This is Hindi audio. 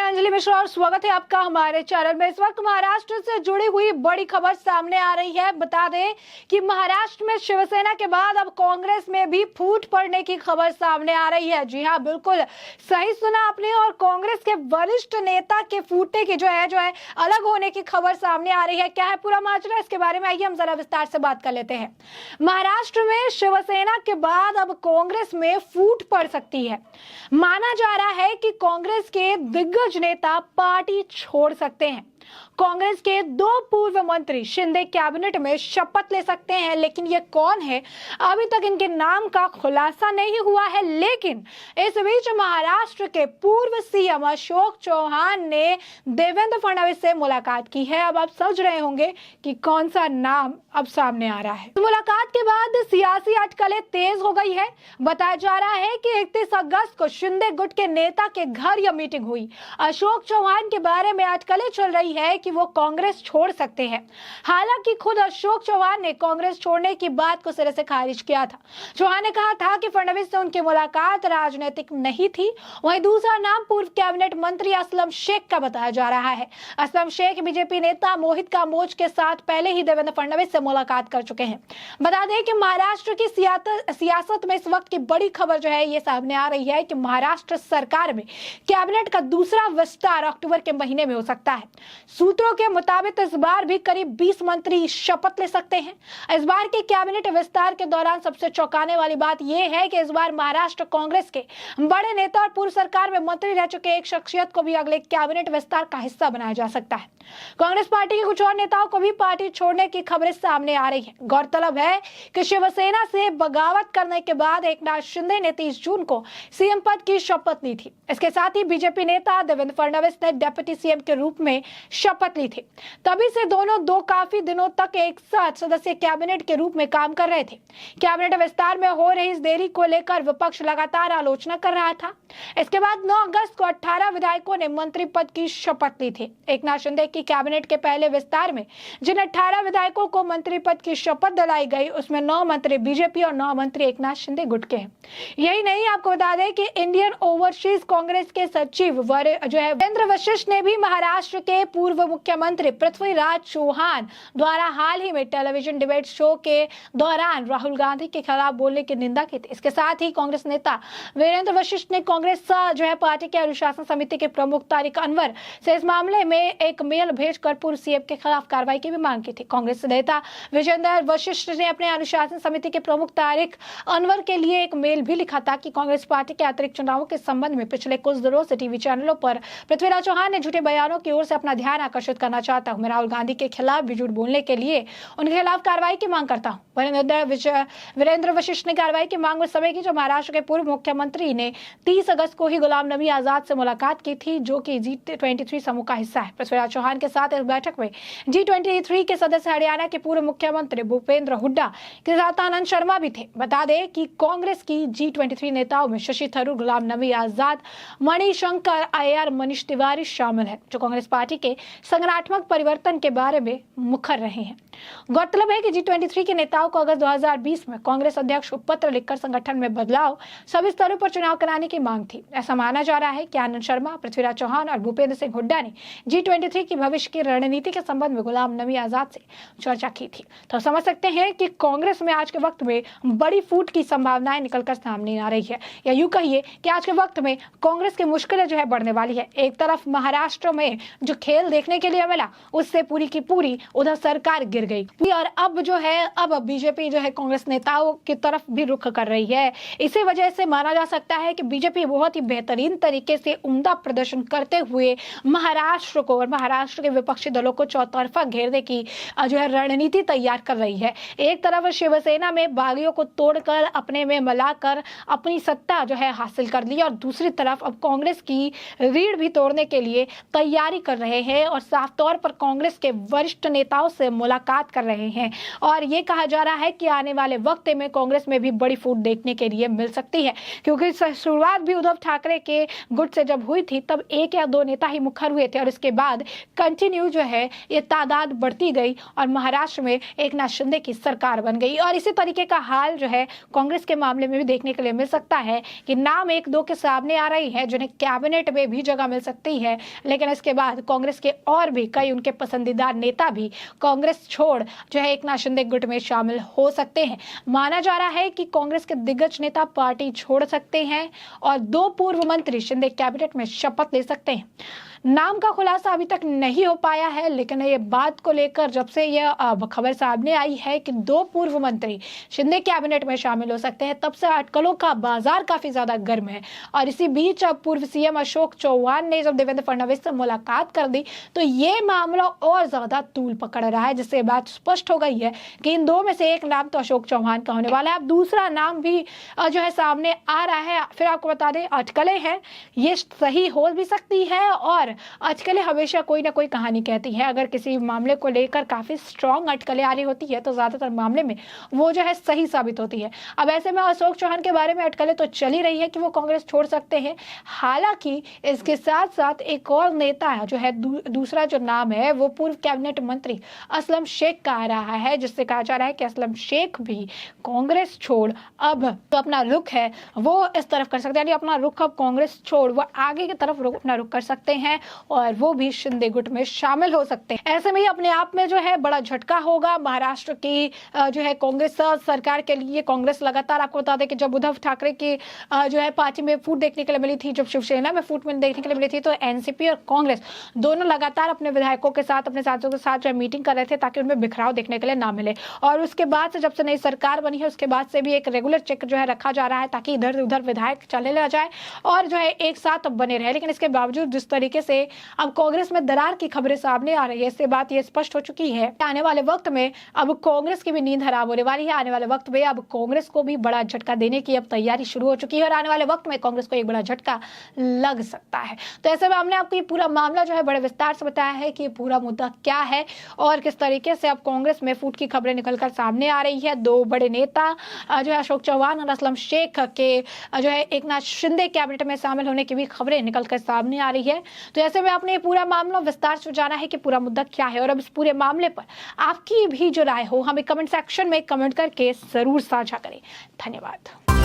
अंजलि मिश्रा और स्वागत है आपका हमारे चैनल में। इस वक्त महाराष्ट्र से जुड़ी हुई बड़ी खबर सामने आ रही है। बता दें कि महाराष्ट्र में शिवसेना के बाद अब कांग्रेस में भी फूट पड़ने की खबर सामने आ रही है। जी हां, बिल्कुल सही सुना आपने। और कांग्रेस के वरिष्ठ नेता के फूटने की जो है अलग होने की खबर सामने आ रही है। क्या है पूरा माजरा, इसके बारे में आइए हम जरा विस्तार से बात कर लेते हैं। महाराष्ट्र में शिवसेना के बाद अब कांग्रेस में फूट पड़ सकती है। माना जा रहा है कि कांग्रेस के दिग्गज नेता पार्टी छोड़ सकते हैं। कांग्रेस के 2 पूर्व मंत्री शिंदे कैबिनेट में शपथ ले सकते हैं, लेकिन ये कौन है अभी तक इनके नाम का खुलासा नहीं हुआ है। लेकिन इस बीच महाराष्ट्र के पूर्व सीएम अशोक चौहान ने देवेंद्र फडणवीस से मुलाकात की है। अब आप समझ रहे होंगे कि कौन सा नाम अब सामने आ रहा है। तो मुलाकात के बाद सियासी अटकलें तेज हो गई है। बताया जा रहा है कि 31 अगस्त को शिंदे गुट के नेता के घर यह मीटिंग हुई। अशोक चौहान के बारे में अटकलें चल रही है कि वो कांग्रेस छोड़ सकते हैं। हालांकि खुद अशोक चौहान ने कांग्रेस छोड़ने की बात को सिरे से खारिज किया था। चौहान ने कहा था कि फडणवीस से उनकी मुलाकात राजनीतिक नहीं थी। वहीं दूसरा नाम पूर्व कैबिनेट मंत्री असलम शेख का बताया जा रहा है। असलम शेख बीजेपी नेता मोहित कामोज के साथ पहले ही देवेंद्र फडणवीस से मुलाकात कर चुके हैं। बता दें कि महाराष्ट्र की सियासत में इस वक्त की बड़ी खबर जो है ये सामने आ रही है कि महाराष्ट्र सरकार में कैबिनेट का दूसरा विस्तार अक्टूबर के महीने में हो सकता है। सूत्रों के मुताबिक इस बार भी करीब 20 मंत्री शपथ ले सकते हैं। इस बार के कैबिनेट विस्तार के दौरान सबसे चौंकाने वाली बात यह है कि इस बार महाराष्ट्र कांग्रेस के बड़े नेता और पूर्व सरकार में मंत्री रह चुके एक शख्सियत को भी अगले कैबिनेट विस्तार का हिस्सा बनाया जा सकता है। कांग्रेस पार्टी के कुछ और नेताओं को भी पार्टी छोड़ने की खबरें सामने आ रही है। गौरतलब है कि शिवसेना से बगावत करने के बाद एकनाथ शिंदे ने 30 जून को सीएम पद की शपथ ली थी। इसके साथ ही बीजेपी नेता देवेंद्र फडणवीस ने डिप्टी सीएम के रूप में शपथ ली थी। तभी से दोनों काफी दिनों तक एक साथ सदस्य कैबिनेट के रूप में काम कर रहे थे। कैबिनेट विस्तार में हो रही इस देरी को लेकर विपक्ष लगातार आलोचना कर रहा था। इसके बाद 9 अगस्त को 18 विधायकों ने मंत्री पद की शपथ ली थी। एकनाथ शिंदे की कैबिनेट के पहले विस्तार में जिन 18 विधायकों को मंत्री पद की शपथ दिलाई गई, उसमें 9 मंत्री बीजेपी और 9 मंत्री एकनाथ शिंदे गुट के हैं। यही नहीं, आपको बता दें कि इंडियन ओवरसीज कांग्रेस के सचिव वीरेंद्र वशिष्ठ ने भी महाराष्ट्र के पूर्व मुख्यमंत्री पृथ्वीराज चौहान द्वारा हाल ही में टेलीविजन डिबेट शो के दौरान राहुल गांधी के खिलाफ बोलने की निंदा की थी। इसके साथ ही कांग्रेस नेता वीरेंद्र वशिष्ठ ने कांग्रेस पार्टी के अनुशासन समिति के प्रमुख तारिक अनवर से इस मामले में एक मेल भेजकर पूर्व सीएम के खिलाफ कार्रवाई की भी मांग की थी। कांग्रेस नेता वीरेंद्र वशिष्ठ ने अपने अनुशासन समिति के प्रमुख तारिक अनवर के लिए एक मेल भी लिखा था कि कांग्रेस पार्टी के अतिरिक्त चुनावों के संबंध में पिछले कुछ दिनों से टीवी चैनलों पर पृथ्वीराज चौहान ने झूठे बयानों की ओर से अपना ध्यान आकर्षित करना चाहता हूं। मैं राहुल गांधी के खिलाफ भी झूठ बोलने के लिए उनके खिलाफ कार्रवाई की मांग करता हूं। वीरेंद्र वशिष्ठ ने कार्रवाई की मांग उस समय की जब महाराष्ट्र के पूर्व मुख्यमंत्री ने 30 अगस्त को ही गुलाम नबी आजाद से मुलाकात की थी, जो कि G23 समूह का हिस्सा है। पृथ्वीराज चौहान के साथ इस बैठक में G23 के सदस्य हरियाणा के पूर्व मुख्यमंत्री भूपेंद्र हुड्डा के साथ आनंद शर्मा भी थे। बता दें कि कांग्रेस की G23 नेताओं में शशि थरूर, गुलाम नबी आजाद, मणिशंकर अय्यर, मनीष तिवारी शामिल है, जो कांग्रेस पार्टी के संगठनात्मक परिवर्तन के बारे में मुखर रहे हैं। गौरतलब है कि G23 के नेताओं को अगस्त 2020 में कांग्रेस अध्यक्ष को पत्र लिखकर संगठन में बदलाव, सभी स्तरों पर चुनाव कराने की मांग थी। ऐसा माना जा रहा है कि आनंद शर्मा, पृथ्वीराज चौहान और भूपेंद्र सिंह हुड्डा ने G23 की भविष्य की रणनीति के संबंध में गुलाम नबी आजाद से चर्चा की थी। तो समझ सकते हैं कि कांग्रेस में आज के वक्त में बड़ी फूट की संभावनाएं निकलकर सामने आ रही है, या यूं कहिए कि आज के वक्त में कांग्रेस की मुश्किलें जो है बढ़ने वाली है। एक तरफ महाराष्ट्र में जो खेल देखने के लिए मिला, उससे पूरी की पूरी उधर सरकार गिर गई और अब बीजेपी जो है कांग्रेस नेताओं की तरफ भी रुख कर रही है। इसी वजह से माना जा सकता है कि बीजेपी बहुत ही बेहतरीन तरीके से उम्दा प्रदर्शन करते हुए महाराष्ट्र को और महाराष्ट्र के विपक्षी दलों को चौतरफा घेरने की जो है रणनीति तैयार कर रही है। एक तरफ शिवसेना में बागियों को तोड़कर अपने में मिलाकर अपनी सत्ता जो है हासिल कर ली, और दूसरी तरफ अब कांग्रेस की रीढ़ भी तोड़ने के लिए तैयारी कर रहे हैं है और साफ तौर पर कांग्रेस के वरिष्ठ नेताओं से मुलाकात कर रहे हैं। और ये कहा जा रहा है कि आने वाले वक्त में कांग्रेस में भी बड़ी फूट देखने के लिए मिल सकती है, क्योंकि शुरुआत भी उद्धव ठाकरे के गुट से जब हुई थी तब 1 या 2 नेता ही मुखर हुए थे और इसके बाद कंटिन्यू जो है ये तादाद बढ़ती गई और महाराष्ट्र में एकनाथ शिंदे की सरकार बन गई। और इसी तरीके का हाल जो है कांग्रेस के मामले में भी देखने के लिए मिल सकता है कि नाम 1-2 के सामने आ रही है जिन्हें कैबिनेट में भी जगह मिल सकती है, लेकिन इसके बाद कांग्रेस के और भी कई उनके पसंदीदा नेता भी कांग्रेस छोड़ जो है एकनाथ शिंदे गुट में शामिल हो सकते हैं। माना जा रहा है कि कांग्रेस के दिग्गज नेता पार्टी छोड़ सकते हैं और 2 पूर्व मंत्री शिंदे कैबिनेट में शपथ ले सकते हैं। नाम का खुलासा अभी तक नहीं हो पाया है, लेकिन ये बात को लेकर जब से यह खबर सामने आई है कि 2 पूर्व मंत्री शिंदे कैबिनेट में शामिल हो सकते हैं, तब से अटकलों का बाजार काफी ज्यादा गर्म है। और इसी बीच अब पूर्व सीएम अशोक चौहान ने जब देवेंद्र फडणवीस से मुलाकात कर दी तो ये मामला और ज्यादा तूल पकड़ रहा है, जिससे बात स्पष्ट हो गई है कि इन 2 में से एक नाम तो अशोक चौहान का होने वाला है। अब दूसरा नाम भी जो है सामने आ रहा है। फिर आपको बता दें, अटकलें हैं, ये सही हो भी सकती है और अटकलें हमेशा कोई ना कोई कहानी कहती है। अगर किसी मामले को लेकर काफी स्ट्रॉन्ग अटकलें आ रही होती है तो ज्यादातर मामले में वो जो है सही साबित होती है। अब ऐसे में अशोक चौहान के बारे में अटकलें तो चल ही रही है कि वो कांग्रेस छोड़ सकते हैं। हालांकि इसके साथ साथ एक और नेता है जो है दूसरा जो नाम है वो पूर्व कैबिनेट मंत्री असलम शेख का आ रहा है, जिससे कहा जा रहा है कि असलम शेख भी कांग्रेस छोड़ अब तो अपना रुख है वो इस तरफ कर सकते हैं, यानी अपना रुख अब कांग्रेस छोड़ वो आगे की तरफ अपना रुख कर सकते हैं और वो भी शिंदे गुट में शामिल हो सकते हैं। ऐसे में ही अपने आप में जो है बड़ा झटका होगा महाराष्ट्र की जो है कांग्रेस सरकार के लिए। कांग्रेस लगातार, आपको बता दें कि जब उद्धव ठाकरे की जो है पार्टी में फूट देखने के लिए मिली थी, जब शिवसेना में फूट देखने के लिए मिली थी, तो एनसीपी और कांग्रेस दोनों लगातार अपने विधायकों के साथ, अपने साथियों के साथ जो मीटिंग कर रहे थे ताकि उनमें बिखराव देखने के लिए ना मिले। और उसके बाद से जब से नई सरकार बनी है उसके बाद से भी एक रेगुलर चेक जो है रखा जा रहा है ताकि इधर उधर विधायक चले ले जाए और जो है एक साथ बने रहे। लेकिन इसके बावजूद जिस तरीके से अब कांग्रेस में दरार की खबरें सामने आ रही है, इससे बात ये स्पष्ट हो चुकी है कि आने वाले वक्त में अब कांग्रेस की भी नींद हराम होने वाली है। आने वाले वक्त में अब कांग्रेस को भी बड़ा झटका देने की अब तैयारी शुरू हो चुकी है और आने वाले वक्त में कांग्रेस को एक बड़ा झटका लग सकता है। तो ऐसे में हमने आपको ये पूरा मामला जो है बड़े विस्तार से बताया है कि पूरा मुद्दा क्या है और किस तरीके से अब कांग्रेस में फूट की खबरें निकलकर सामने आ रही है। 2 बड़े नेता जो है अशोक चौहान और असलम शेख के जो है एकनाथ शिंदे कैबिनेट में शामिल होने की भी खबरें निकलकर सामने आ रही है। तो ऐसे में आपने पूरा मामला विस्तार से जाना है कि पूरा मुद्दा क्या है और अब इस पूरे मामले पर आपकी भी जो राय हो हमें कमेंट सेक्शन में कमेंट करके जरूर साझा करें। धन्यवाद।